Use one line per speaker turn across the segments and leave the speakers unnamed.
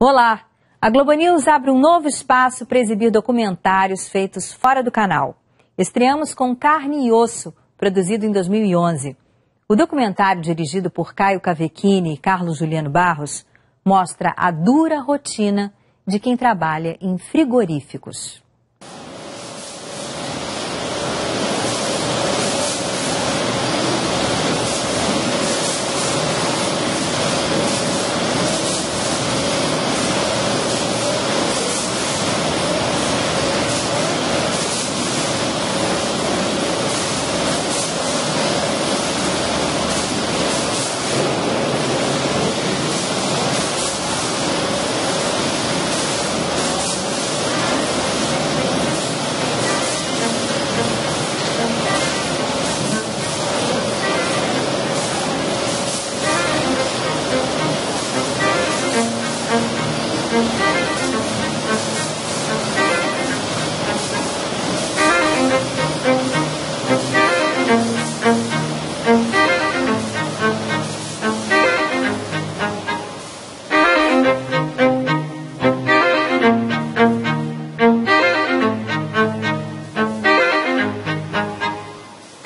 Olá! A Globo News abre um novo espaço para exibir documentários feitos fora do canal. Estreamos com Carne e Osso, produzido em 2011. O documentário, dirigido por Caio Cavecchini e Carlos Juliano Barros, mostra a dura rotina de quem trabalha em frigoríficos.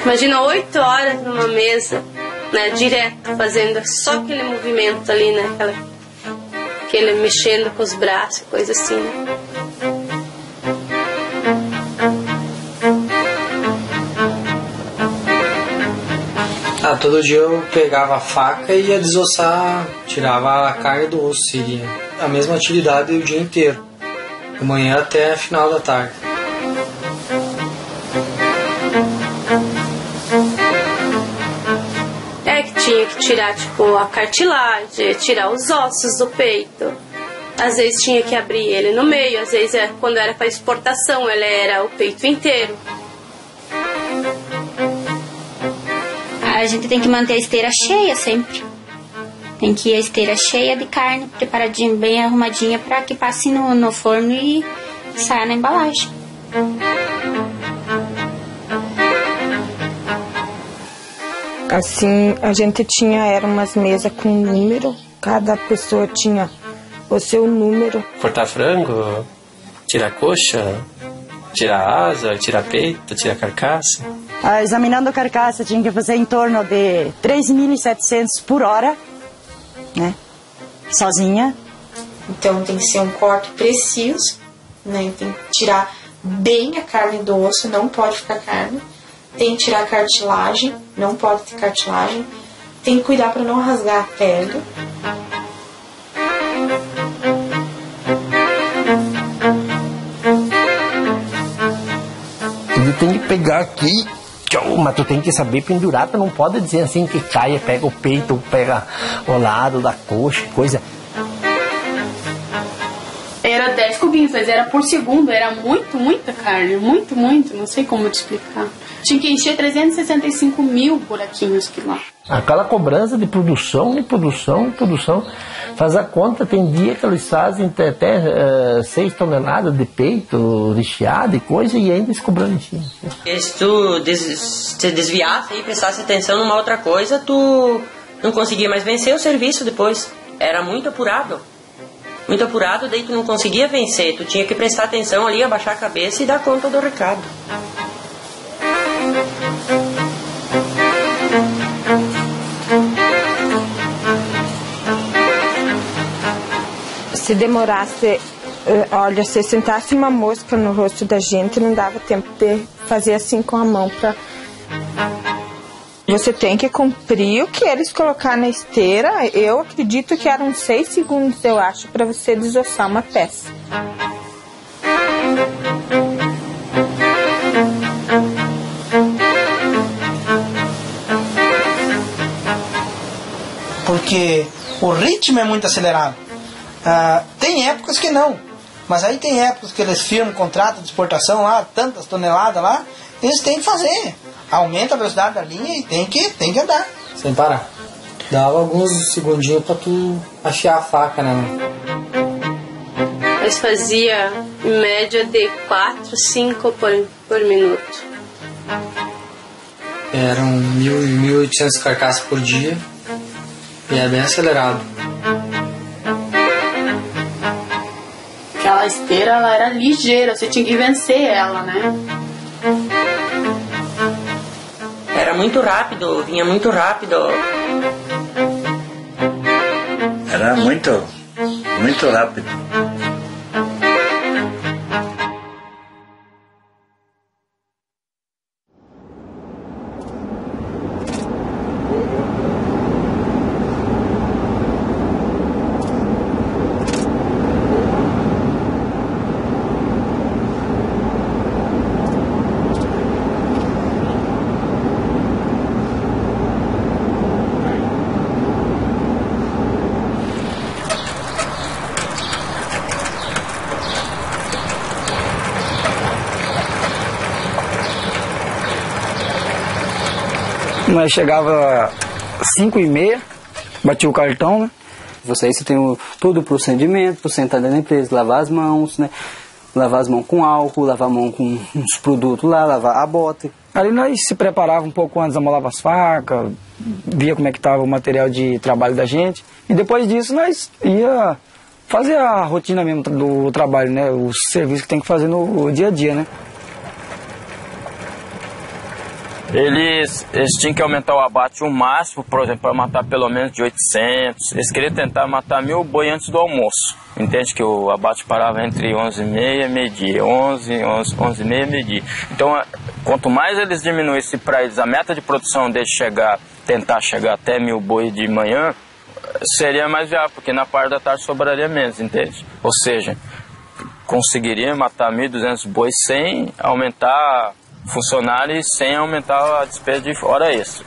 Imagina 8 horas numa mesa, né, direto, fazendo só aquele movimento ali, né, aquele mexendo com os braços, coisa assim, né?
Todo dia eu pegava a faca e ia desossar, tirava a carne do osso, seria a mesma atividade o dia inteiro, de manhã até a final da tarde.
Tinha que tirar, tipo, a cartilagem, tirar os ossos do peito. Às vezes tinha que abrir ele no meio, às vezes quando era para exportação, ele era o peito inteiro.
A gente tem que manter a esteira cheia sempre. Tem que ir a esteira cheia de carne, preparadinha, bem arrumadinha, para que passe no forno e saia na embalagem.
Assim, a gente tinha umas mesas com número, cada pessoa tinha o seu número.
Cortar frango, tirar coxa, tirar asa, tirar peito, tirar carcaça.
Examinando a carcaça tinha que fazer em torno de 3.700 por hora, né? Sozinha.
Então tem que ser um corte preciso, né? Tem que tirar bem a carne do osso, não pode ficar carne. Tem que tirar a cartilagem, não pode ter cartilagem. Tem que cuidar para não rasgar a pele.
Ele tem que pegar aqui, mas tu tem que saber pendurar, tu não pode dizer assim que caia, pega o peito, ou pega o lado da coxa, coisa.
Era 10 cubinhos, mas era por segundo, era muita carne, muito, não sei como te explicar. Tinha que encher 365 mil buraquinhos que lá.
Aquela cobrança de produção, faz a conta, tem dia que eles fazem até 6 toneladas de peito recheado e coisa, e ainda se cobrando em cima.
Se tu te desviasse e prestasse atenção numa outra coisa, tu não conseguia mais vencer o serviço depois. Era muito apurado, daí tu não conseguia vencer, tu tinha que prestar atenção ali, abaixar a cabeça e dar conta do recado.
Se demorasse, olha, se sentasse uma mosca no rosto da gente, não dava tempo de fazer assim com a mão pra... Você tem que cumprir o que eles colocaram na esteira. Eu acredito que eram 6 segundos, eu acho, para você desossar uma peça.
Porque o ritmo é muito acelerado. Tem épocas que não, mas aí tem épocas que eles firmam contrato de exportação lá, tantas toneladas lá, eles têm que fazer. Aumenta a velocidade da linha e tem que andar.
Sem parar. Dava alguns segundinhos pra tu afiar a faca, né?
Eles faziam em média de 4, 5 por minuto.
Eram 1.800 carcaças por dia e é bem acelerado.
esteira ela era ligeira, você tinha que vencer ela, né?
Era muito rápido, vinha muito rápido.
Era muito rápido.
Nós chegava às 5h30, batia o cartão, né?
Você tem todo o procedimento, você entrar dentro da empresa, lavar as mãos, né? Lavar as mãos com álcool, lavar a mão com uns produtos lá, lavar a bota.
Ali nós se preparava um pouco antes, amolava as facas, via como é que estava o material de trabalho da gente. E depois disso nós ia fazer a rotina mesmo do trabalho, né? O serviço que tem que fazer no dia a dia, né?
Eles tinham que aumentar o abate o máximo, por exemplo, para matar pelo menos de 800. Eles queriam tentar matar 1000 boi antes do almoço. Entende que o abate parava entre 11h30 e meio-dia, 11h30 e meio-dia. Então, quanto mais eles diminuíssem para eles a meta de produção deles tentar chegar até 1000 boi de manhã, seria mais viável, porque na parte da tarde sobraria menos, entende? Ou seja, conseguiria matar 1.200 bois sem aumentar funcionários, sem aumentar a despesa de hora extra.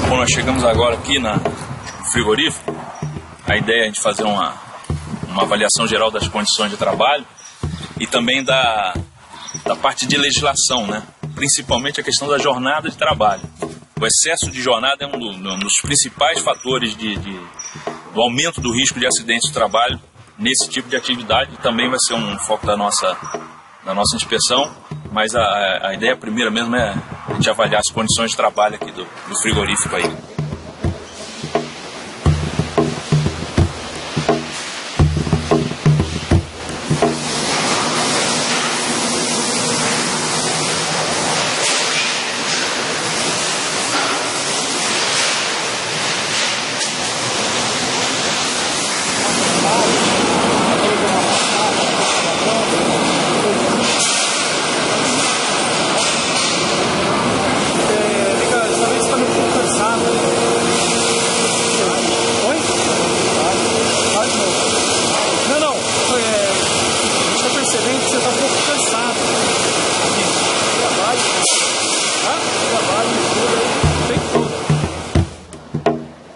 Bom, nós chegamos agora aqui no frigorífico. A ideia é a gente fazer uma avaliação geral das condições de trabalho e também da parte de legislação, né? Principalmente a questão da jornada de trabalho. O excesso de jornada é um dos principais fatores do aumento do risco de acidentes de trabalho nesse tipo de atividade. Também vai ser um foco da nossa inspeção, mas a ideia primeira mesmo é a gente avaliar as condições de trabalho aqui do frigorífico aí.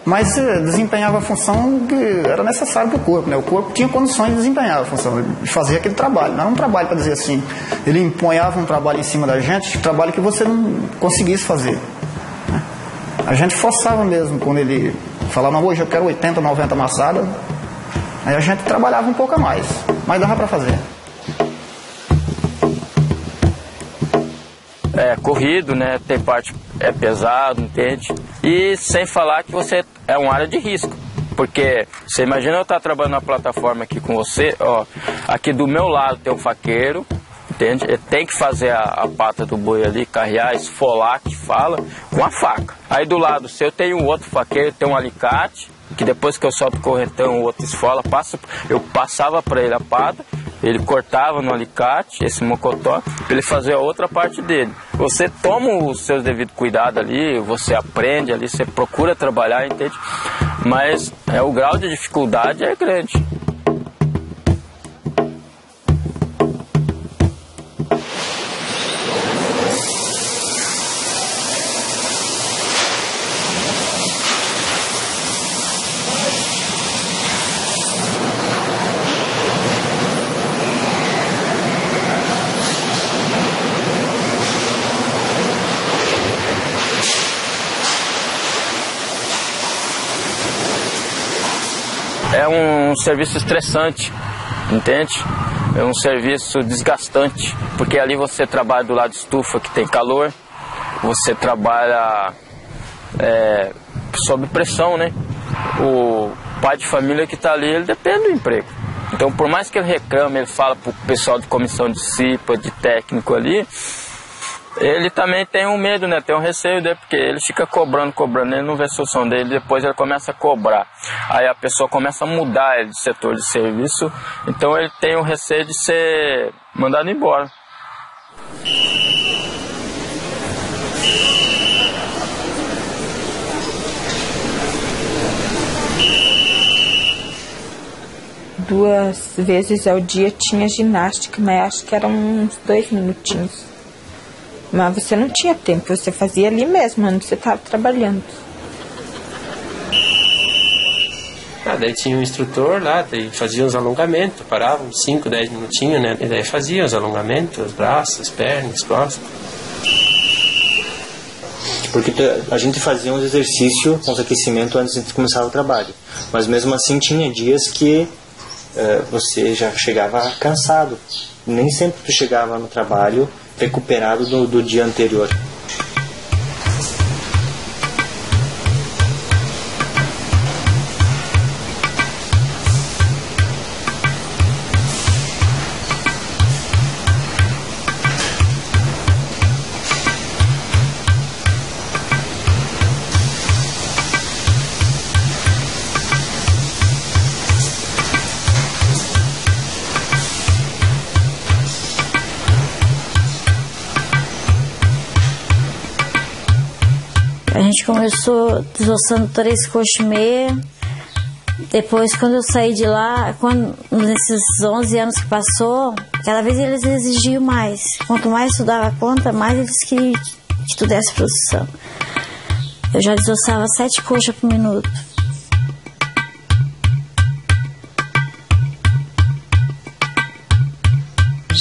Mas desempenhava a função que era necessária para o corpo, né? O corpo tinha condições de desempenhar a função, de fazer aquele trabalho. Não era um trabalho para dizer assim, ele empunhava um trabalho em cima da gente, um trabalho que você não conseguisse fazer, né? A gente forçava mesmo, quando ele falava, não, hoje eu quero 80, 90 amassadas, aí a gente trabalhava um pouco a mais, mas dava para fazer.
É corrido, né? Tem parte é pesado, entende? E sem falar que você é uma área de risco, porque você imagina eu estar trabalhando na plataforma aqui com você, ó, aqui do meu lado tem um faqueiro, entende? Ele tem que fazer a pata do boi ali, carrear, esfolar, que fala, com a faca. Aí do lado seu tem um outro faqueiro, tem um alicate, que depois que eu solto o correntão, o outro esfola, eu passava para ele a pata, ele cortava no alicate, esse mocotó, para ele fazer a outra parte dele. Você toma os seus devidos cuidados ali, você aprende ali, você procura trabalhar, entende? Mas o grau de dificuldade é grande. é um serviço estressante, entende? É um serviço desgastante, porque ali você trabalha do lado de estufa que tem calor, você trabalha sob pressão, né? O pai de família que está ali, ele depende do emprego. Então, por mais que ele reclame, ele fala para o pessoal de comissão de CIPA, de técnico ali, ele também tem um medo, né? Tem um receio dele, porque ele fica cobrando, ele não vê a solução dele, depois ele começa a cobrar. Aí a pessoa começa a mudar ele de setor de serviço, então ele tem o receio de ser mandado embora.
Duas vezes ao dia tinha ginástica, mas acho que eram uns 2 minutinhos. Mas você não tinha tempo, você fazia ali mesmo, onde você estava trabalhando.
Daí tinha um instrutor lá, daí fazia os alongamentos, parava uns 5, 10 minutinhos, né? E daí fazia os alongamentos, os braços, as pernas, as costas.
Porque a gente fazia uns exercícios, uns aquecimentos antes de começar o trabalho. Mas mesmo assim tinha dias que você já chegava cansado. Nem sempre tu chegava no trabalho recuperado do dia anterior.
A gente começou desossando 3 coxas e meia. Depois, quando eu saí de lá, nesses 11 anos que passou, cada vez eles exigiam mais. Quanto mais tu dava conta, mais eles queriam que tu desse produção. Eu já desossava 7 coxas por minuto.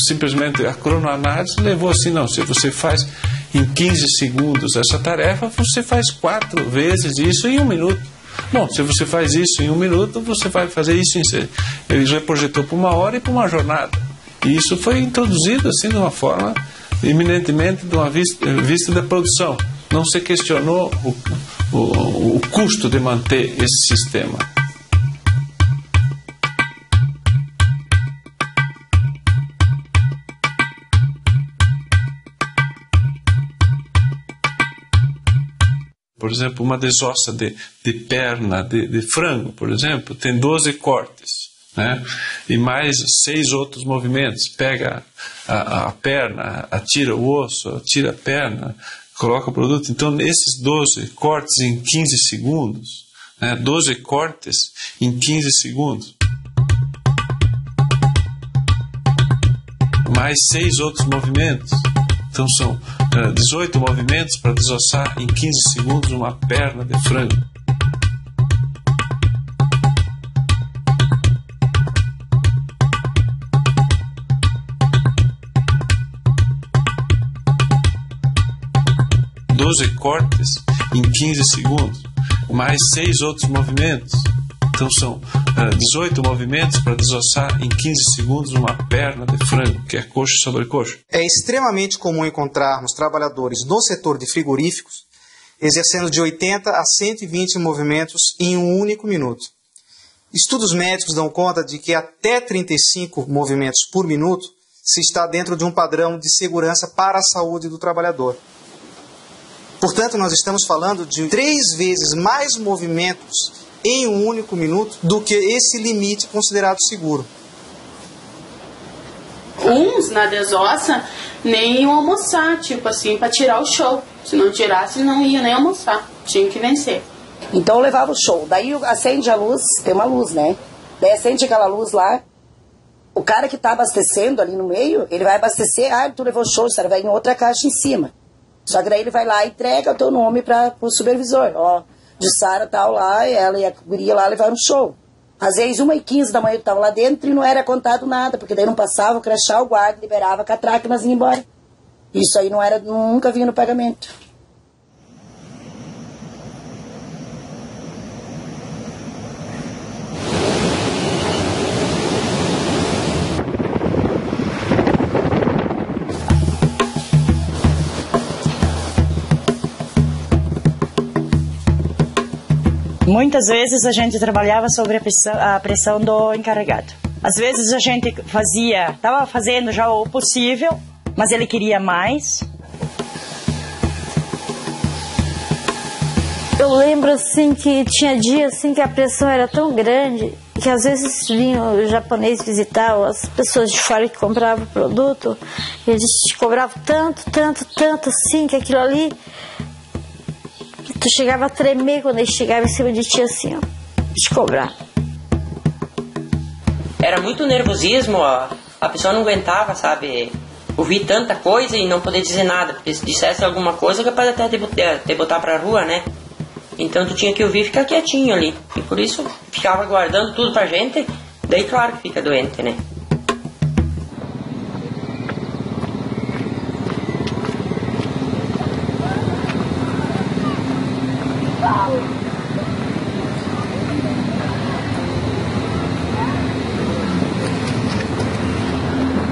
Simplesmente a cronoanálise levou assim, não, se você faz em 15 segundos essa tarefa, você faz 4 vezes isso em 1 minuto. Bom, se você faz isso em 1 minuto, você vai fazer isso em... Ele já projetou para 1 hora e para uma jornada. E isso foi introduzido assim de uma forma eminentemente de uma vista da produção. Não se questionou o custo de manter esse sistema. Por exemplo, uma desossa de perna de frango, por exemplo, tem 12 cortes, né? E mais 6 outros movimentos. Pega a perna, atira o osso, atira a perna, coloca o produto. Então, esses 12 cortes em 15 segundos, né? 12 cortes em 15 segundos. Mais 6 outros movimentos. Então, são 18 movimentos para desossar em 15 segundos uma perna de frango. Doze cortes em 15 segundos, mais 6 outros movimentos. Então são 18 movimentos para desossar em 15 segundos uma perna de frango, que é coxa sobre coxa.
É extremamente comum encontrarmos trabalhadores no setor de frigoríficos exercendo de 80 a 120 movimentos em um único minuto. Estudos médicos dão conta de que até 35 movimentos por minuto se está dentro de um padrão de segurança para a saúde do trabalhador. Portanto, nós estamos falando de 3 vezes mais movimentos em um único minuto do que esse limite considerado seguro.
Uns na desossa nem iam almoçar, tipo assim, para tirar o show. Se não tirasse, não ia nem almoçar. Tinha que vencer.
Então eu levava o show. Daí acende a luz, tem uma luz, né? Daí acende aquela luz lá. O cara que tá abastecendo ali no meio, ele vai abastecer. Ah, tu levou o show, você vai em outra caixa em cima. Só que daí ele vai lá e entrega o teu nome para o supervisor. Ó, de Sara tal lá, ela e a guria lá levaram o show. Às vezes 1h15 da manhã eu estava lá dentro e não era contado nada, porque daí não passava o crachá, o guarda liberava a catraca e nós ia embora. Isso aí não era, nunca vinha no pagamento.
Muitas vezes a gente trabalhava sobre a pressão do encarregado. Às vezes a gente estava fazendo já o possível, mas ele queria mais.
Eu lembro assim que tinha dias assim que a pressão era tão grande que às vezes vinham os japoneses visitar, ou as pessoas de fora que compravam o produto, e eles te cobravam tanto assim, que aquilo ali, que tu chegava a tremer quando eles chegavam em cima de ti assim, ó, te cobrar.
Era muito nervosismo, ó. A pessoa não aguentava, sabe, ouvir tanta coisa e não poder dizer nada, porque se dissesse alguma coisa, capaz até de botar pra rua, né? Então tu tinha que ouvir e ficar quietinho ali. E por isso ficava guardando tudo pra gente. Daí claro que fica doente, né?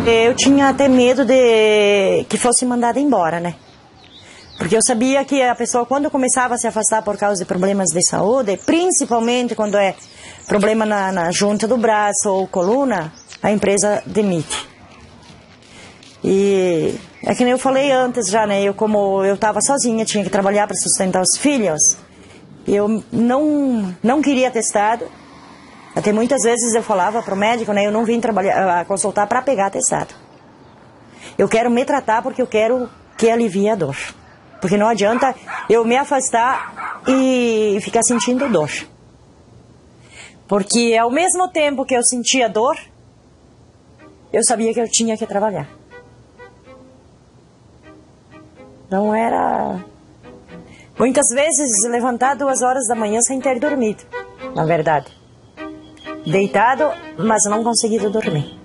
Eu tinha até medo de que fosse mandada embora, né? Porque eu sabia que a pessoa, quando começava a se afastar por causa de problemas de saúde, principalmente quando é problema na junta do braço ou coluna, a empresa demite. E é que nem eu falei antes já, né? Como eu estava sozinha, tinha que trabalhar para sustentar os filhos, eu não queria atestado. Até muitas vezes eu falava para o médico, né? Eu não vim consultar para pegar atestado. Eu quero me tratar porque eu quero que alivie a dor. Porque não adianta eu me afastar e ficar sentindo dor. Porque ao mesmo tempo que eu sentia dor, eu sabia que eu tinha que trabalhar. Não era... Muitas vezes levantar 2 horas da manhã sem ter dormido, na verdade. Deitado, mas não conseguido dormir.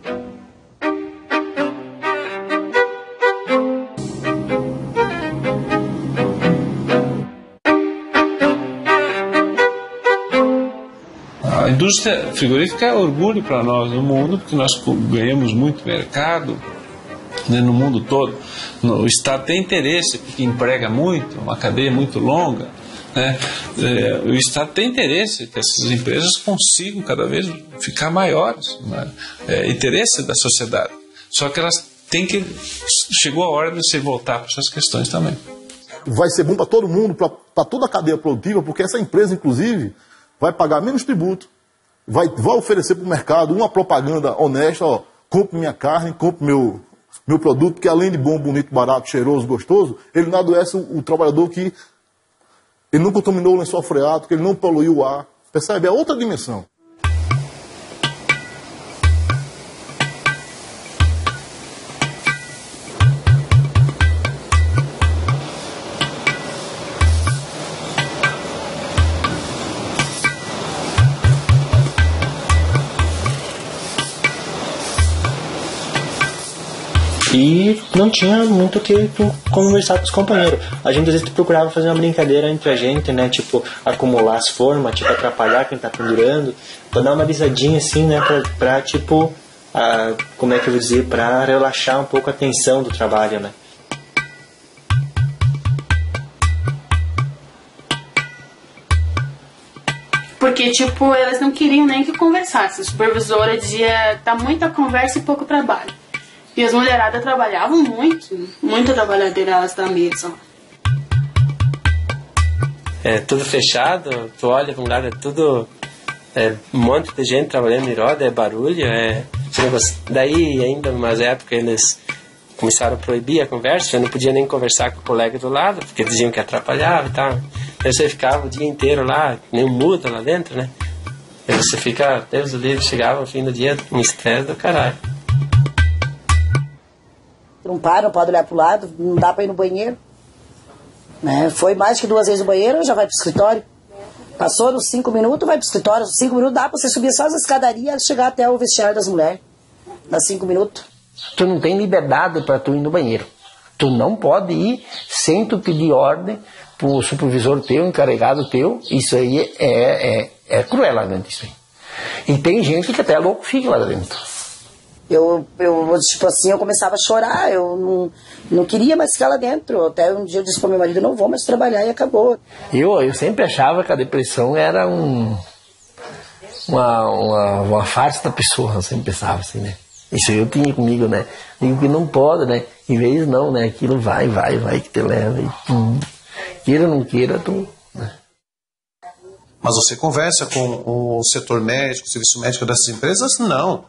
A indústria frigorífica é orgulho para nós no mundo, porque nós ganhamos muito mercado, né, no mundo todo. O Estado tem interesse, porque emprega muito, uma cadeia muito longa, né? O Estado tem interesse que essas empresas consigam cada vez ficar maiores, né? Interesse da sociedade. Só que elas têm que... Chegou a hora de se voltar para essas questões também.
Vai ser bom para todo mundo, para toda a cadeia produtiva, porque essa empresa, inclusive, vai pagar menos tributo, vai oferecer para o mercado uma propaganda honesta, ó, compre minha carne, compre meu produto, que além de bom, bonito, barato, cheiroso, gostoso, ele não adoece o trabalhador, que ele não contaminou o lençol freático, ele não poluiu o ar. Percebe? É outra dimensão.
E não tinha muito o que conversar com os companheiros. A gente às vezes procurava fazer uma brincadeira entre a gente, né? Tipo, acumular as formas, tipo, atrapalhar quem tá pendurando, pra dar uma risadinha assim, né? Pra tipo, como é que eu vou dizer? Pra relaxar um pouco a tensão do trabalho, né?
Porque, tipo, elas não queriam nem que conversasse. A supervisora dizia, tá muita conversa e pouco trabalho. E as mulheradas trabalhavam muita trabalhadeira elas da mesa.
É tudo fechado, tu olha para um lado, é tudo... um monte de gente trabalhando em roda, é barulho, Daí, ainda, umas épocas, eles começaram a proibir a conversa, eu não podia nem conversar com o colega do lado, porque diziam que atrapalhava e tal. Aí você ficava o dia inteiro lá, nem muda lá dentro, né? E você fica, Deus do livre, chegava no fim do dia, um estresse do caralho.
Não para, não pode olhar pro lado, não dá para ir no banheiro. Né? Foi mais que 2 vezes no banheiro, já vai pro escritório. Passou nos 5 minutos, vai pro escritório. 5 minutos dá pra você subir só as escadarias e chegar até o vestiário das mulheres. Dá 5 minutos.
Tu não tem liberdade para tu ir no banheiro. Tu não pode ir sem tu pedir ordem pro supervisor teu, encarregado teu. Isso aí é cruel lá dentro. Isso aí. E tem gente que até louco fica lá dentro.
Eu tipo assim, eu começava a chorar, eu não queria mais ficar lá dentro. Até um dia eu disse para meu marido, não vou mais trabalhar, e acabou.
Eu sempre achava que a depressão era uma farsa da pessoa, eu sempre pensava assim, né? Isso eu tinha comigo, né? Digo que não pode, né? Em vez não, né? Aquilo vai que te leva. E queira ou não queira, tu... Né?
Mas você conversa com o setor médico, o serviço médico dessas empresas? Não.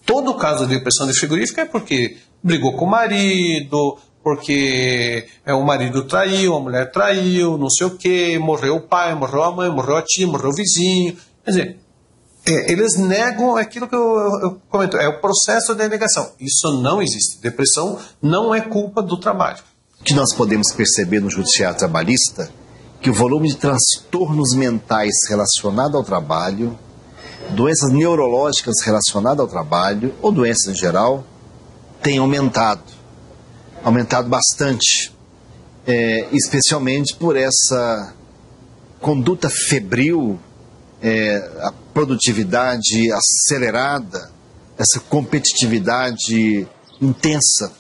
Todo caso de depressão de frigorífica é porque brigou com o marido, porque o marido traiu, a mulher traiu, não sei o quê, morreu o pai, morreu a mãe, morreu a tia, morreu o vizinho. Quer dizer, eles negam aquilo que eu comento, é o processo de negação. Isso não existe. Depressão não é culpa do trabalho.
O que nós podemos perceber no judiciário trabalhista, que o volume de transtornos mentais relacionados ao trabalho, doenças neurológicas relacionadas ao trabalho, ou doenças em geral, tem aumentado bastante, especialmente por essa conduta febril, a produtividade acelerada, essa competitividade intensa.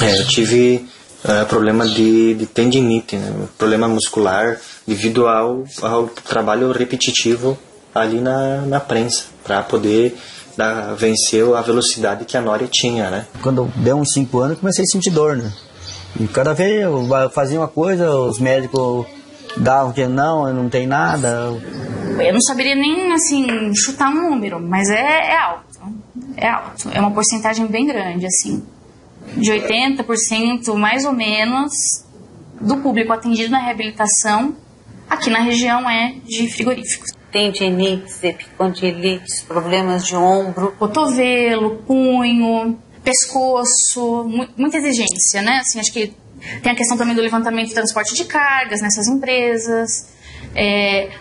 Eu tive problema de tendinite, né? Problema muscular devido ao trabalho repetitivo ali na prensa, para poder vencer a velocidade que a Nória tinha, né?
Quando deu uns 5 anos, comecei a sentir dor, né? E cada vez eu fazia uma coisa, os médicos davam que não tem nada.
Eu não saberia nem, assim, chutar um número, mas é alto. É alto. É uma porcentagem bem grande, assim. De 80%, mais ou menos, do público atendido na reabilitação, aqui na região é de frigoríficos.
Tendinites, epicondilites, problemas de ombro,
cotovelo, punho, pescoço, muita exigência, né? Assim, acho que tem a questão também do levantamento e transporte de cargas nessas empresas.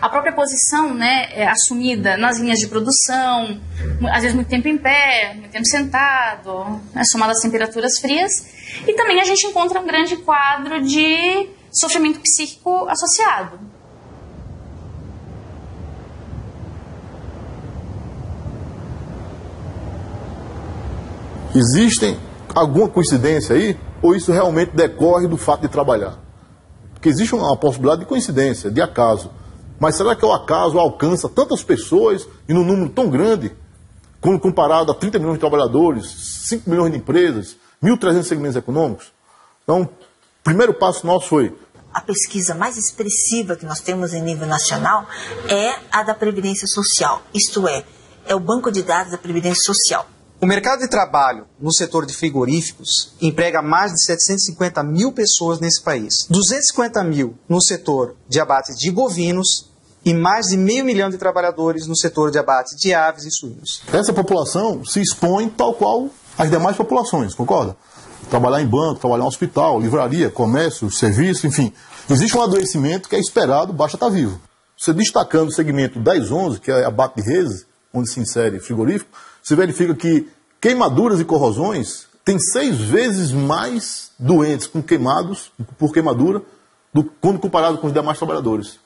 A própria posição, né, assumida nas linhas de produção, às vezes muito tempo em pé, muito tempo sentado, né, somado às temperaturas frias. E também a gente encontra um grande quadro de sofrimento psíquico associado.
Existem alguma coincidência aí? Ou isso realmente decorre do fato de trabalhar? Porque existe uma possibilidade de coincidência, de acaso. Mas será que o acaso alcança tantas pessoas e num número tão grande, quando comparado a 30 milhões de trabalhadores, 5 milhões de empresas, 1.300 segmentos econômicos? Então, o primeiro passo nosso foi...
A pesquisa mais expressiva que nós temos em nível nacional é a da Previdência Social. Isto é o banco de dados da Previdência Social.
O mercado de trabalho no setor de frigoríficos emprega mais de 750 mil pessoas nesse país. 250 mil no setor de abate de bovinos e mais de 500 mil de trabalhadores no setor de abate de aves e suínos.
Essa população se expõe tal qual as demais populações, concorda? Trabalhar em banco, trabalhar em hospital, livraria, comércio, serviço, enfim. Existe um adoecimento que é esperado, basta estar vivo. Você destacando o segmento 10-11, que é abate de reses, onde se insere frigorífico, você verifica que queimaduras e corrosões têm 6 vezes mais doentes com queimados, por queimadura, quando comparado com os demais trabalhadores.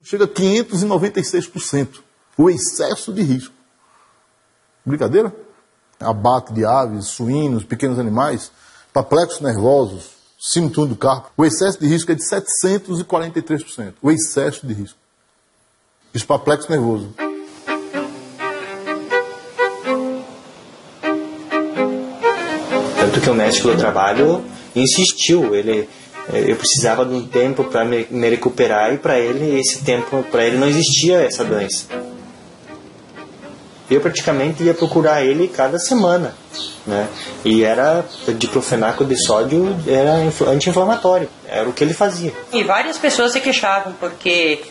Chega a 596%. O excesso de risco. Brincadeira? Abate de aves, suínos, pequenos animais, perplexos nervosos, síndrome do carpo. O excesso de risco é de 743%. O excesso de risco. Isso perplexo nervoso.
Tanto que o médico do trabalho insistiu, eu precisava de um tempo para me recuperar e para ele esse tempo, para ele não existia essa doença. Eu praticamente ia procurar ele cada semana, né? E era diclofenaco de sódio, era anti-inflamatório, era o que ele fazia.
E várias pessoas se queixavam porque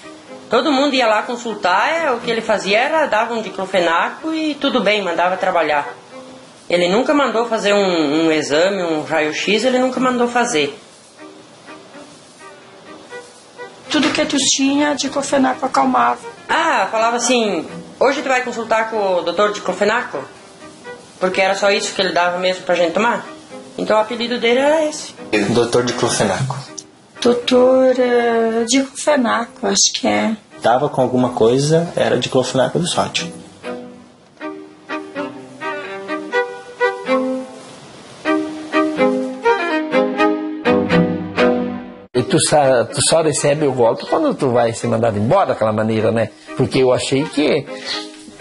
todo mundo ia lá consultar, o que ele fazia era dava um diclofenaco e tudo bem, mandava trabalhar. Ele nunca mandou fazer um exame, um raio-x, ele nunca mandou fazer.
Tudo que tu tinha, diclofenaco acalmava.
Ah, falava assim, hoje tu vai consultar com o doutor diclofenaco? Porque era só isso que ele dava mesmo pra gente tomar. Então o apelido dele era esse.
Doutor diclofenaco.
Doutor diclofenaco, acho que é.
Tava com alguma coisa, era diclofenaco de sódio.
E tu só recebe o golpe quando tu vai ser mandado embora daquela maneira, né? Porque eu achei que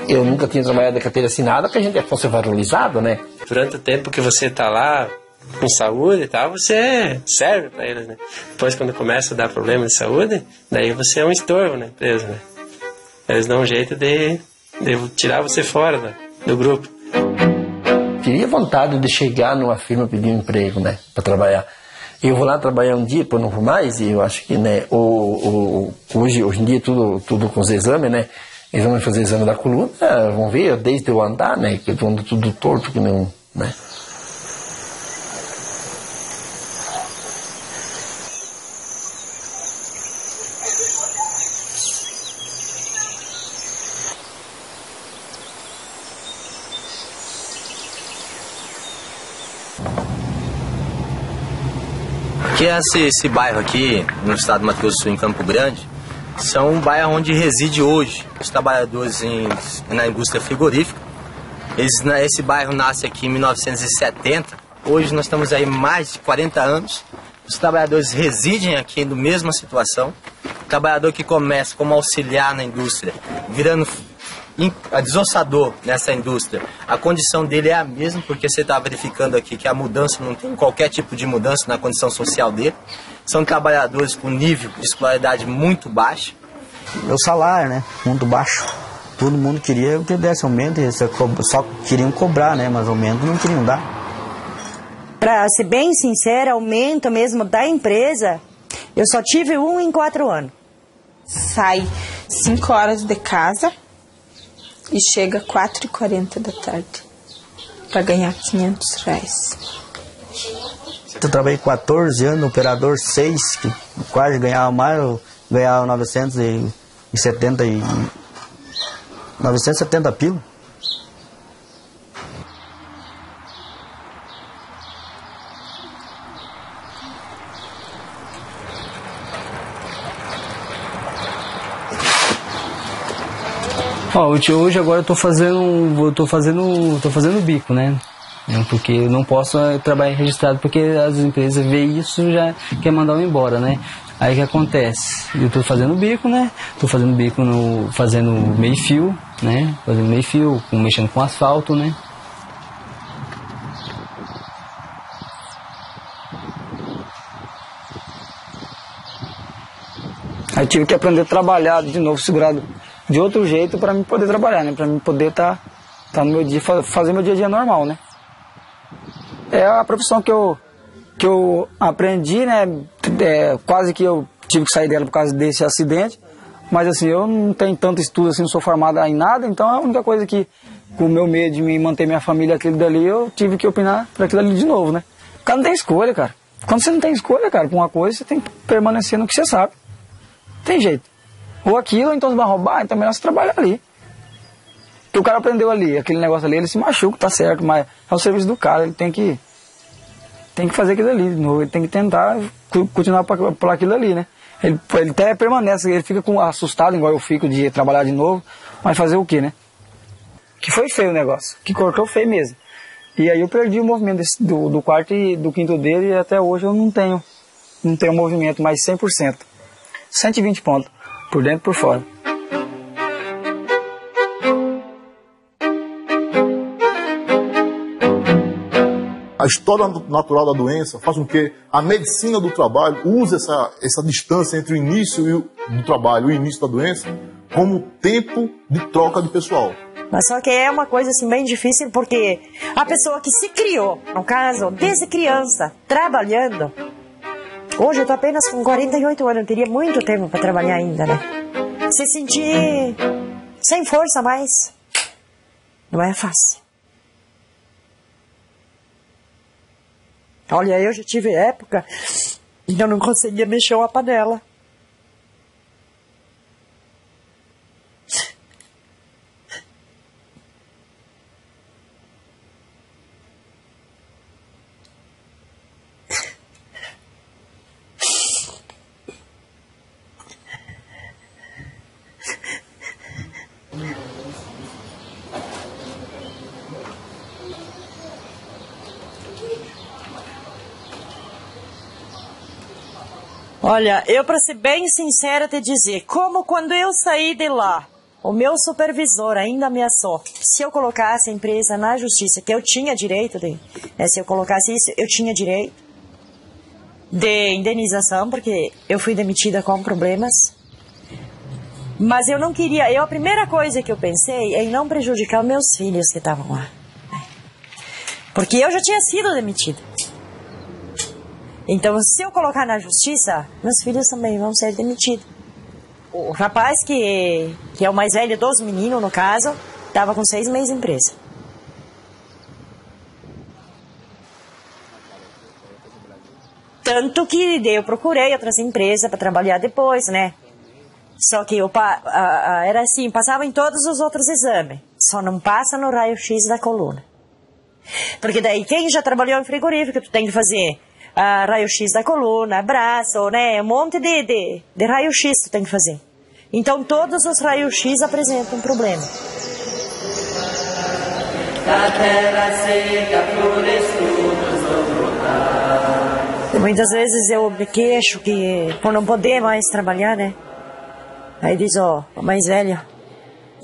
eu nunca tinha trabalhado de carteira assinada, que a gente fosse valorizado, né?
Durante o tempo que você tá lá com saúde e tal, você serve para eles, né? Depois, quando começa a dar problema de saúde, daí você é um estorvo na empresa, né? Eles dão um jeito de tirar você fora do grupo.
Teria vontade de chegar numa firma pedir um emprego, né? Para trabalhar. Eu vou lá trabalhar um dia, depois não vou mais, e eu acho que, né, hoje em dia tudo com os exames, né? Eles vão fazer exame da coluna, vão ver desde eu andar, né? Que eu ando tudo torto, que não, né?
Que esse bairro aqui, no estado do Mato Grosso do Sul, em Campo Grande, são um bairro onde reside hoje os trabalhadores na indústria frigorífica. Esse bairro nasce aqui em 1970, hoje nós estamos aí mais de 40 anos. Os trabalhadores residem aqui na mesma situação. O trabalhador que começa como auxiliar na indústria, virando desossador nessa indústria, a condição dele é a mesma, porque você está verificando aqui que a mudança, não tem qualquer tipo de mudança na condição social dele. São trabalhadores com nível de escolaridade muito baixo.
O salário, né, muito baixo. Todo mundo queria que desse aumento, só queriam cobrar, né, mas aumento não queriam dar.
Para ser bem sincera, aumento mesmo da empresa, eu só tive um em 4 anos.
Sai 5 horas de casa e chega 4h40 da tarde para ganhar R$500.
Eu trabalhei 14 anos, operador 6, que quase ganhava mais, eu ganhava 970 pila.
Hoje agora eu tô fazendo bico, né? Porque eu não posso trabalhar registrado, porque as empresas veem isso e já quer mandar eu embora, né? Aí o que acontece? Eu tô fazendo bico, né? Tô fazendo bico fazendo meio fio, né? Fazendo meio fio, mexendo com asfalto, né?
Aí tive que aprender a trabalhar de novo, segurado de outro jeito para mim poder trabalhar, né? Para mim poder tá no meu dia, fazer meu dia a dia normal, né? É a profissão que eu aprendi, né? Quase que eu tive que sair dela por causa desse acidente, mas assim, eu não tenho tanto estudo assim, não sou formado em nada, então a única coisa que, com o meu medo de me manter minha família aquilo dali, eu tive que opinar para aquilo ali de novo, né? O cara não tem escolha, cara. Quando você não tem escolha, cara, com uma coisa, você tem que permanecer no que você sabe. Tem jeito. Ou aquilo, ou então você vai roubar, então é melhor você trabalhar ali. Porque o cara aprendeu ali, aquele negócio ali, ele se machuca, tá certo, mas é o serviço do cara, ele tem que fazer aquilo ali de novo, ele tem que tentar continuar por aquilo ali, né? Ele até permanece, ele fica assustado, igual eu fico de trabalhar de novo, mas fazer o quê, né? Que foi feio o negócio, que cortou feio mesmo. E aí eu perdi o movimento do quarto e do quinto dele, e até hoje eu não tenho movimento mais 100%. 120 pontos, por dentro e por fora.
A história natural da doença faz com que a medicina do trabalho use essa distância entre o início do trabalho e o início da doença como tempo de troca de pessoal.
Mas só que é uma coisa assim bem difícil, porque a pessoa que se criou, no caso, desde criança, trabalhando, hoje eu tô apenas com 48 anos, eu teria muito tempo para trabalhar ainda, né? Se sentir sem força mais, não é fácil. Olha, eu já tive época em que eu não conseguia mexer uma panela. Olha, eu para ser bem sincera te dizer, como quando eu saí de lá, o meu supervisor ainda ameaçou, se eu colocasse a empresa na justiça, que eu tinha direito de, se eu colocasse isso, eu tinha direito de indenização, porque eu fui demitida com problemas. Mas eu não queria, a primeira coisa que eu pensei é em não prejudicar os meus filhos que estavam lá. Porque eu já tinha sido demitida. Então, se eu colocar na justiça, meus filhos também vão ser demitidos. O rapaz, que é o mais velho dos meninos, no caso, estava com 6 meses de empresa. Tanto que eu procurei outras empresas para trabalhar depois, né? Só que era assim, passava em todos os outros exames. Só não passa no raio-x da coluna. Porque daí, quem já trabalhou em frigorífico, tu tem que fazer raio-x da coluna, braço, né? Um monte de raio-x tu tem que fazer. Então, todos os raios-x apresentam um problema. E muitas vezes eu me queixo que por não poder mais trabalhar, né? Aí diz, a mais velha,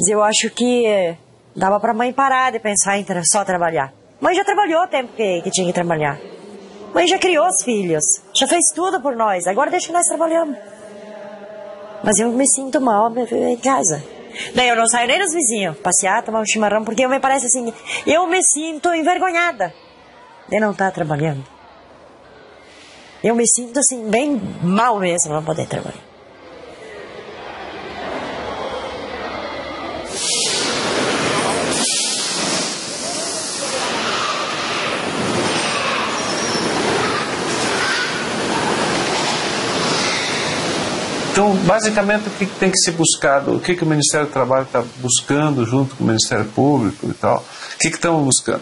eu acho que dava pra mãe parar de pensar em só trabalhar. Mãe já trabalhou o tempo que tinha que trabalhar. Mãe já criou os filhos, já fez tudo por nós, agora deixa nós trabalhando. Mas eu me sinto mal em casa. Daí eu não saio nem dos vizinhos, passear, tomar um chimarrão, porque me parece assim, eu me sinto envergonhada de não estar trabalhando. Eu me sinto assim, bem mal mesmo não poder trabalhar.
Então, basicamente, o que tem que ser buscado? O que o Ministério do Trabalho está buscando junto com o Ministério Público e tal? O que estão buscando?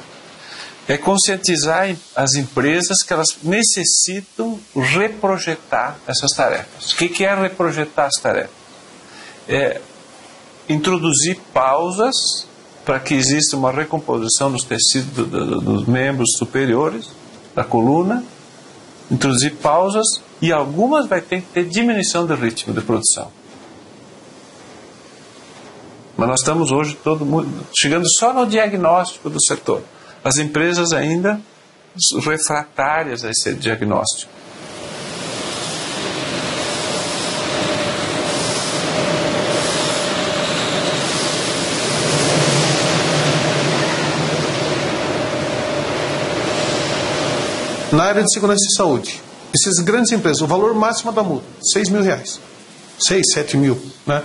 É conscientizar as empresas que elas necessitam reprojetar essas tarefas. O que é reprojetar as tarefas? É introduzir pausas para que exista uma recomposição dos tecidos dos membros superiores da coluna, introduzir pausas, e algumas vai ter que ter diminuição do ritmo de produção. Mas nós estamos hoje chegando só no diagnóstico do setor. As empresas ainda refratárias a esse diagnóstico.
Na área de segurança e saúde, essas grandes empresas, o valor máximo da multa, R$6.000, 6, 7 mil, né?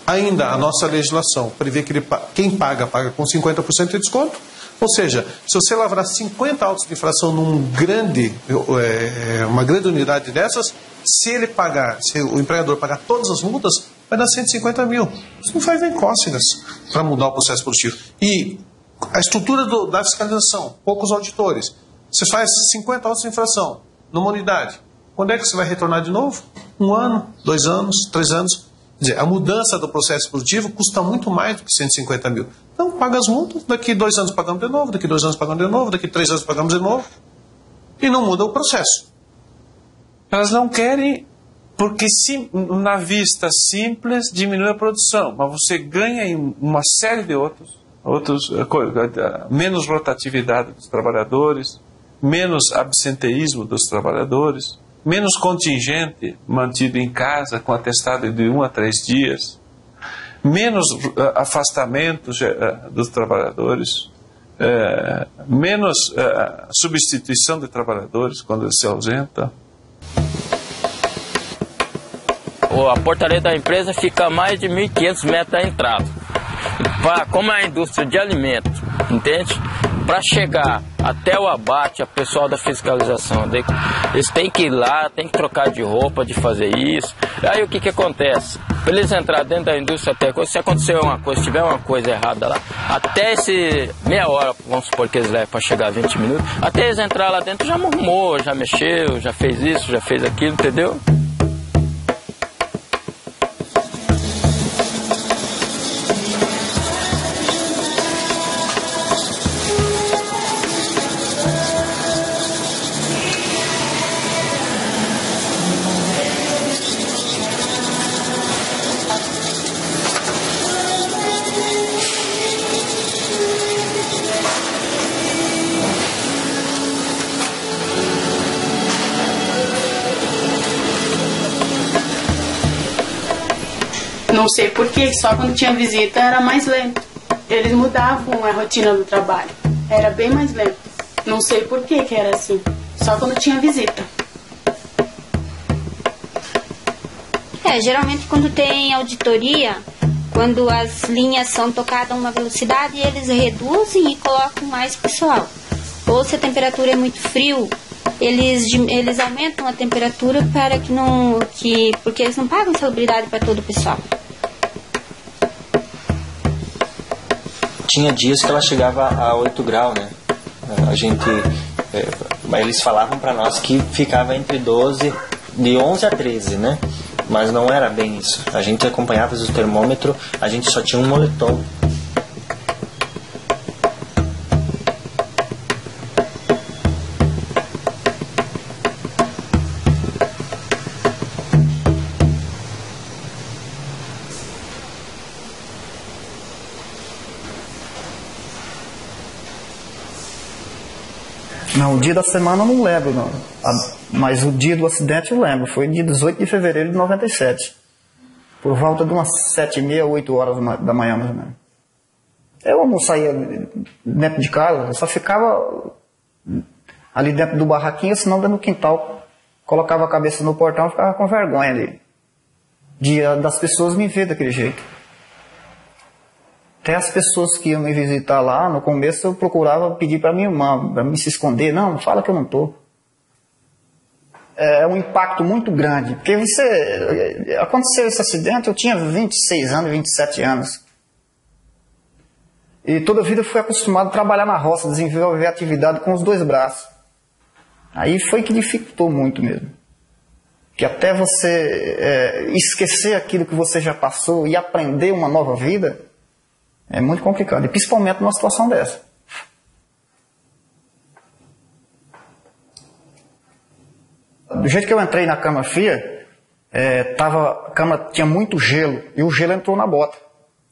Ainda a nossa legislação prevê que quem paga com 50% de desconto, ou seja, se você lavrar 50 autos de infração uma grande unidade dessas, se o empregador pagar todas as multas, vai dar 150 mil. Isso não faz nem cócegas para mudar o processo produtivo. E a estrutura da fiscalização, poucos auditores. Você faz 50 autos de infração numa unidade. Quando é que você vai retornar de novo? 1 ano, 2 anos, 3 anos. Quer dizer, a mudança do processo produtivo custa muito mais do que 150 mil. Então, paga as multas, daqui 2 anos pagamos de novo, daqui 2 anos pagamos de novo, daqui 3 anos pagamos de novo. E não muda o processo.
Elas não querem, porque na vista simples diminui a produção, mas você ganha em uma série de outros menos rotatividade dos trabalhadores, menos absenteísmo dos trabalhadores, menos contingente mantido em casa com atestado de 1 a 3 dias, menos afastamento dos trabalhadores, menos substituição de trabalhadores quando eles se ausentam.
A portaria da empresa fica a mais de 1.500 metros da entrada. Como é a indústria de alimentos, entende? Para chegar até o abate, a pessoal da fiscalização, eles têm que ir lá, têm que trocar de roupa, de fazer isso. Aí o que acontece? Para eles entrarem dentro da indústria, até se acontecer uma coisa, se tiver uma coisa errada lá, até esse meia hora, vamos supor que eles levam para chegar a 20 minutos, até eles entrar lá dentro já arrumou, já mexeu, já fez isso, já fez aquilo, entendeu?
Não sei porquê, só quando tinha visita era mais lento. Eles mudavam a rotina do trabalho. Era bem mais lento. Não sei porquê que era assim. Só quando tinha visita.
Geralmente quando tem auditoria, quando as linhas são tocadas a uma velocidade, eles reduzem e colocam mais pessoal. Ou se a temperatura é muito frio, eles aumentam a temperatura para porque eles não pagam insalubridade para todo o pessoal.
Tinha dias que ela chegava a 8 graus, né? Eles falavam para nós que ficava entre de 11 a 13, né? Mas não era bem isso. A gente acompanhava o termômetro, a gente só tinha um moletom.
Não, o dia da semana eu não lembro, não. Mas o dia do acidente eu lembro. Foi dia 18 de fevereiro de 97. Por volta de umas 7h30, 8 horas da manhã, mais ou menos. Eu não saía dentro de casa, eu só ficava ali dentro do barraquinho, senão dentro do quintal. Colocava a cabeça no portão e ficava com vergonha ali. Das pessoas me ver daquele jeito. Até as pessoas que iam me visitar lá, no começo eu procurava pedir para minha irmã, para me se esconder. Não, fala que eu não estou. É um impacto muito grande. Porque aconteceu esse acidente, eu tinha 26 anos, 27 anos. E toda a vida eu fui acostumado a trabalhar na roça, desenvolver atividade com os 2 braços. Aí foi que dificultou muito mesmo. Que até você esquecer aquilo que você já passou e aprender uma nova vida, é muito complicado, e principalmente numa situação dessa. Do jeito que eu entrei na cama fria, a cama tinha muito gelo, e o gelo entrou na bota.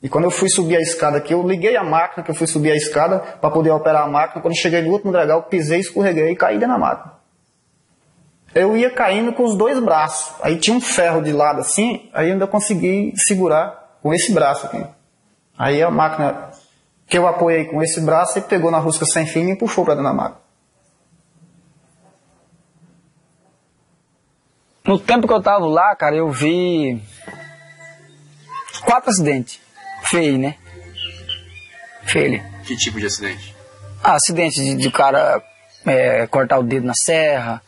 E quando eu fui subir a escada aqui, eu liguei a máquina, que eu fui subir a escada para poder operar a máquina. Quando eu cheguei no último degrau, pisei, escorreguei e caí dentro da máquina. Eu ia caindo com os 2 braços. Aí tinha um ferro de lado assim, aí eu ainda consegui segurar com esse braço aqui. Aí a máquina que eu apoiei com esse braço, ele pegou na rosca sem fim e me puxou para dentro da máquina.
No tempo que eu tava lá, cara, eu vi 4 acidentes. Feio, né? Feio.
Que tipo de acidente?
Acidente de cara cortar o dedo na serra.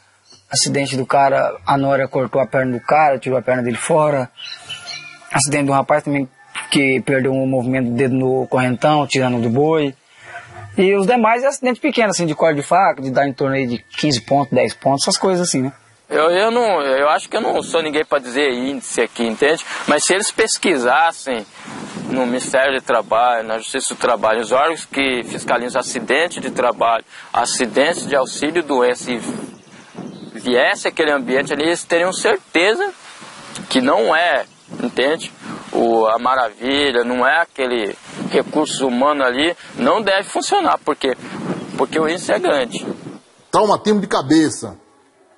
Acidente do cara, a nora cortou a perna do cara, tirou a perna dele fora. Acidente de um rapaz também que perdeu um movimento do dedo no correntão, tirando do boi. E os demais é acidente pequeno, assim, de corte de faca, de dar em torno aí de 15 pontos, 10 pontos, essas coisas assim, né?
Eu acho que eu não sou ninguém para dizer índice aqui, entende? Mas se eles pesquisassem no Ministério do Trabalho, na Justiça do Trabalho, os órgãos que fiscalizam acidente de trabalho, acidentes de auxílio-doença, e viesse aquele ambiente ali, eles teriam certeza que não é, entende? A maravilha, não é aquele recurso humano ali, não deve funcionar. Por quê? Porque o índice é grande.
Traumatismo de cabeça,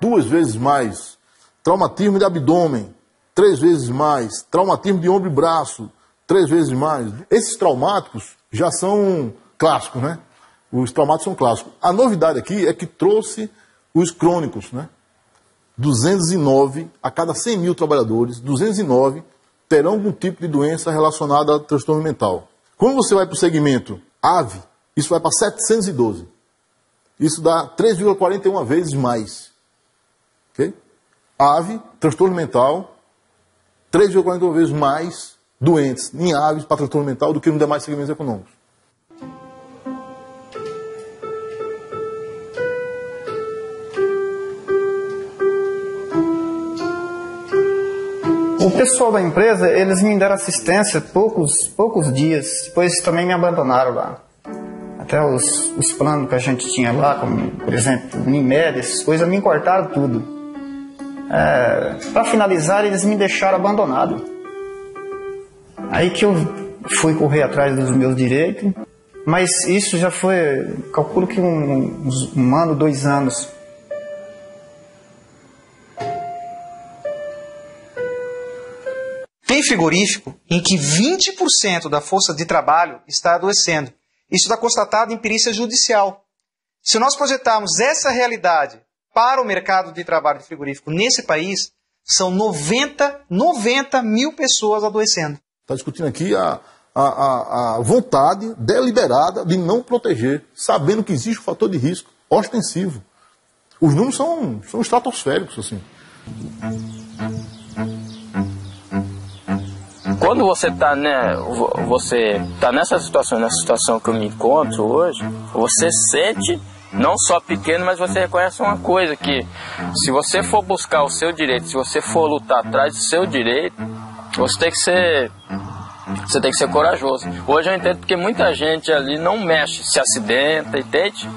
2 vezes mais. Traumatismo de abdômen, 3 vezes mais. Traumatismo de ombro e braço, 3 vezes mais. Esses traumáticos já são clássicos, né? Os traumáticos são clássicos. A novidade aqui é que trouxe os crônicos, né? 209 a cada 100 mil trabalhadores, 209 terão algum tipo de doença relacionada a transtorno mental. Quando você vai para o segmento ave, isso vai para 712. Isso dá 3,41 vezes mais. Okay? Ave, transtorno mental, 3,41 vezes mais doentes em aves para transtorno mental do que nos demais segmentos econômicos.
O pessoal da empresa, eles me deram assistência poucos dias, depois também me abandonaram lá. Até os planos que a gente tinha lá, como, por exemplo, Unimed, essas coisas, me cortaram tudo. Para finalizar, eles me deixaram abandonado. Aí que eu fui correr atrás dos meus direitos, mas isso já foi, calculo que um ano, 2 anos.
Tem frigorífico em que 20% da força de trabalho está adoecendo. Isso está constatado em perícia judicial. Se nós projetarmos essa realidade para o mercado de trabalho de frigorífico nesse país, são 90 mil pessoas adoecendo.
Está discutindo aqui a vontade deliberada de não proteger, sabendo que existe um fator de risco ostensivo. Os números são estratosféricos, assim.
Quando você está nessa situação que eu me encontro hoje, você sente não só pequeno, mas você reconhece uma coisa, que se você for buscar o seu direito, se você for lutar atrás do seu direito, você tem que ser corajoso. Hoje eu entendo porque muita gente ali não mexe, se acidenta, entende?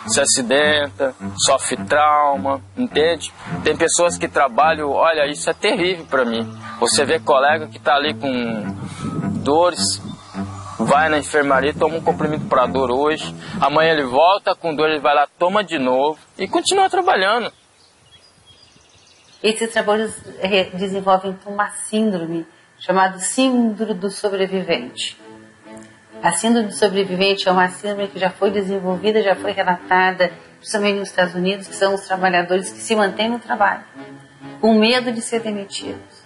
Se acidenta, sofre trauma, entende? Tem pessoas que trabalham, olha, isso é terrível para mim. Você vê colega que está ali com dores, vai na enfermaria, toma um comprimido para dor hoje, amanhã ele volta com dor, ele vai lá, toma de novo e continua trabalhando.
Esses trabalhos desenvolvem então uma síndrome chamada síndrome do sobrevivente. A síndrome do sobrevivente é uma síndrome que já foi desenvolvida, já foi relatada, principalmente nos Estados Unidos, que são os trabalhadores que se mantêm no trabalho, com medo de ser demitidos,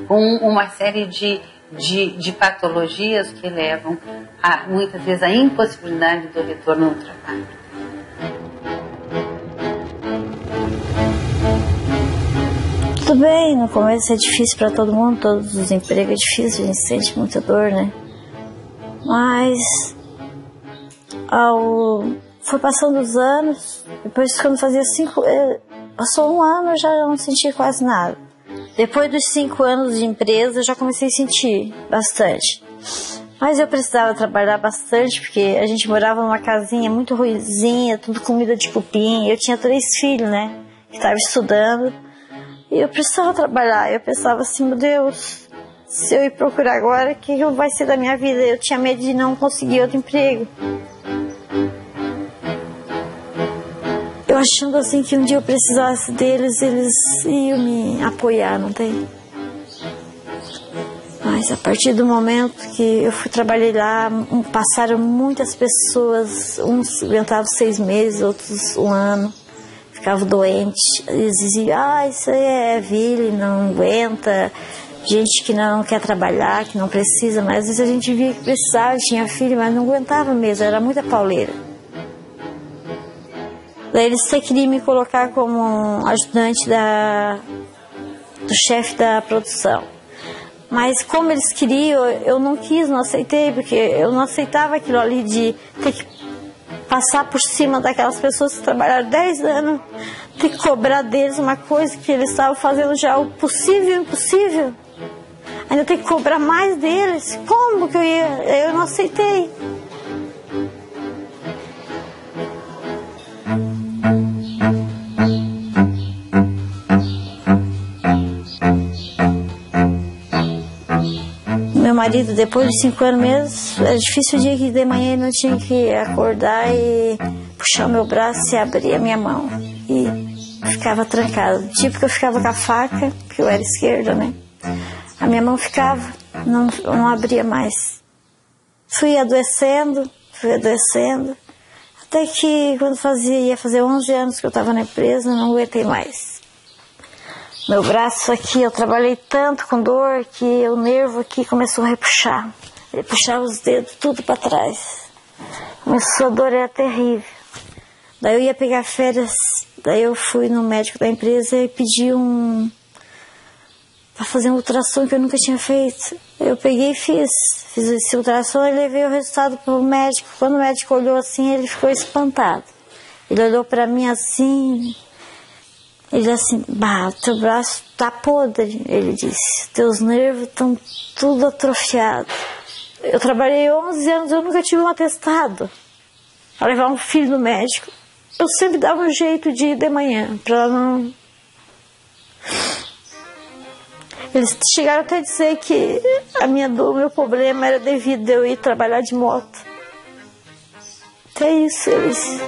com uma série de patologias que levam muitas vezes à impossibilidade do retorno ao trabalho.
Tudo bem, no começo é difícil para todo mundo, todos os empregos é difícil, a gente sente muita dor, né? Mas foi passando os anos, depois quando fazia 5, passou 1 ano eu já não sentia quase nada. Depois dos 5 anos de empresa eu já comecei a sentir bastante. Mas eu precisava trabalhar bastante porque a gente morava numa casinha muito ruinzinha, tudo comida de cupim. Eu tinha 3 filhos, né, que estavam estudando. E eu precisava trabalhar, eu pensava assim, meu Deus, se eu ir procurar agora, o que vai ser da minha vida? Eu tinha medo de não conseguir outro emprego. Eu achando assim que um dia eu precisasse deles, eles iam me apoiar, não tem? Mas a partir do momento que eu trabalhei lá, passaram muitas pessoas, uns aguentavam 6 meses, outros 1 ano. Ficavam doentes, eles diziam, isso aí é vile, não aguenta, gente que não quer trabalhar, que não precisa, mas às vezes a gente via que precisava, tinha filho, mas não aguentava mesmo, era muita pauleira. Daí eles queriam me colocar como ajudante do chefe da produção. Mas como eles queriam, eu não quis, não aceitei, porque eu não aceitava aquilo ali de ter que passar por cima daquelas pessoas que trabalharam 10 anos, ter que cobrar deles uma coisa que eles estavam fazendo já o possível e o impossível. Ainda ter que cobrar mais deles. Como que eu ia? Eu não aceitei. Meu marido, depois de 5 anos mesmo, era difícil o dia que de manhã eu não tinha que acordar e puxar o meu braço e abrir a minha mão. E ficava trancada. Tipo que eu ficava com a faca, porque eu era esquerda, né? A minha mão ficava, não abria mais. Fui adoecendo, até que quando ia fazer 11 anos que eu estava na empresa, não aguentei mais. Meu braço aqui, eu trabalhei tanto com dor que o nervo aqui começou a repuxar. Ele puxava os dedos tudo para trás. Começou, a dor era terrível. Daí eu ia pegar férias, daí eu fui no médico da empresa e pedi para fazer um ultrassom que eu nunca tinha feito. Eu peguei e fiz esse ultrassom e levei o resultado para o médico. Quando o médico olhou assim, ele ficou espantado. Ele olhou para mim assim, ele assim, bah, teu braço tá podre, ele disse, teus nervos estão tudo atrofiados. Eu trabalhei 11 anos, eu nunca tive um atestado para levar um filho no médico. Eu sempre dava um jeito de ir de manhã, para não... Eles chegaram até a dizer que a minha dor, o meu problema era devido a eu ir trabalhar de moto. Até isso, eles...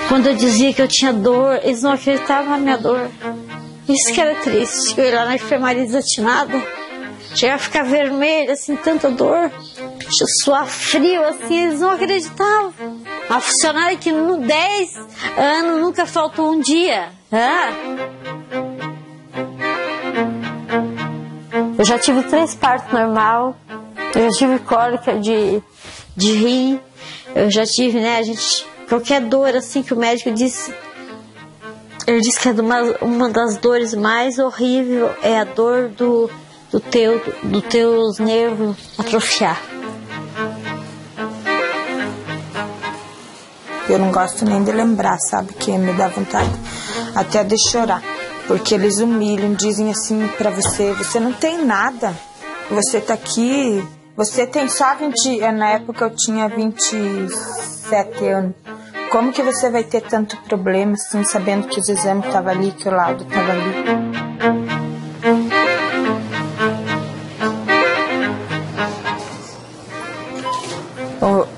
Quando eu dizia que eu tinha dor, eles não acreditavam na minha dor. Isso que era triste. Eu ia lá na enfermaria desatinada, chegava a ficar vermelha, assim, tanta dor, suar frio, assim, eles não acreditavam. Uma funcionária que no 10 anos nunca faltou um dia. Eu já tive 3 partos normal, eu já tive cólica de rim, eu já tive, né, qualquer dor assim que o médico disse, ele disse que é uma das dores mais horríveis é a dor do teus nervos atrofiar.
Eu não gosto nem de lembrar, sabe, que me dá vontade até de chorar, porque eles humilham, dizem assim pra você, você não tem nada, você tá aqui, você tem só 20, na época eu tinha 27 anos. Como que você vai ter tanto problema, assim, sabendo que os exames estavam ali, que o laudo estava ali?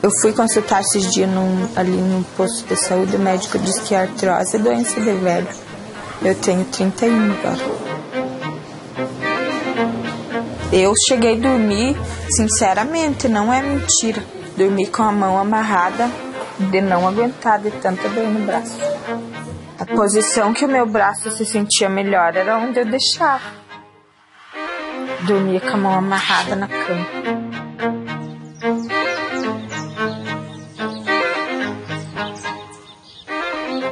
Eu fui consultar esses dias ali no posto de saúde, o médico disse que a artrose é doença de velho. Eu tenho 31 agora. Eu cheguei a dormir, sinceramente, não é mentira, dormi com a mão amarrada, de não aguentar de tanta dor no braço. A posição que o meu braço se sentia melhor era onde eu deixava. Dormia com a mão amarrada na cama.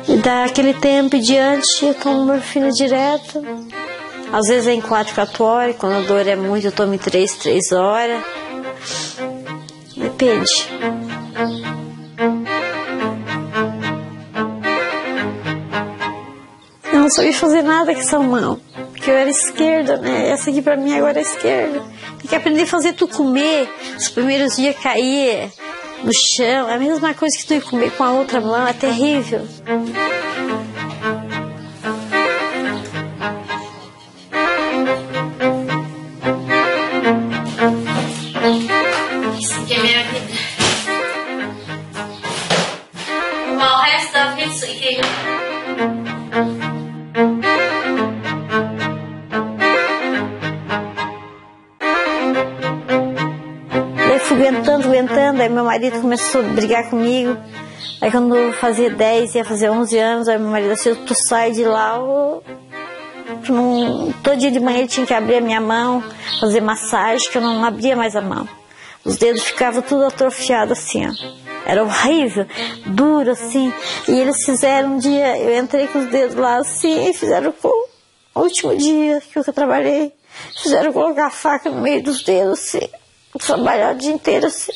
E daquele tempo em diante eu tomo morfina direto. Às vezes é em 4 horas, quando a dor é muito eu tomo em 3 horas. Depende. Eu não sabia fazer nada com essa mão, porque eu era esquerda, né? Essa aqui pra mim agora é esquerda. Tem que aprender a fazer tu comer. Os primeiros dias cair no chão, é a mesma coisa que tu ir comer com a outra mão, é terrível.
Isso aqui é minha vida. O resto da vida isso aqui.
Aguentando, aí meu marido começou a brigar comigo. Aí quando eu fazia 10, ia fazer 11 anos, aí meu marido assim, tu sai de lá, todo dia de manhã ele tinha que abrir a minha mão, fazer massagem, que eu não abria mais a mão. Os dedos ficavam tudo atrofiados assim, ó. Era horrível, duro assim. E eles fizeram um dia, eu entrei com os dedos lá assim, e fizeram o último dia que eu trabalhei, fizeram colocar a faca no meio dos dedos assim. Trabalhar o dia inteiro assim.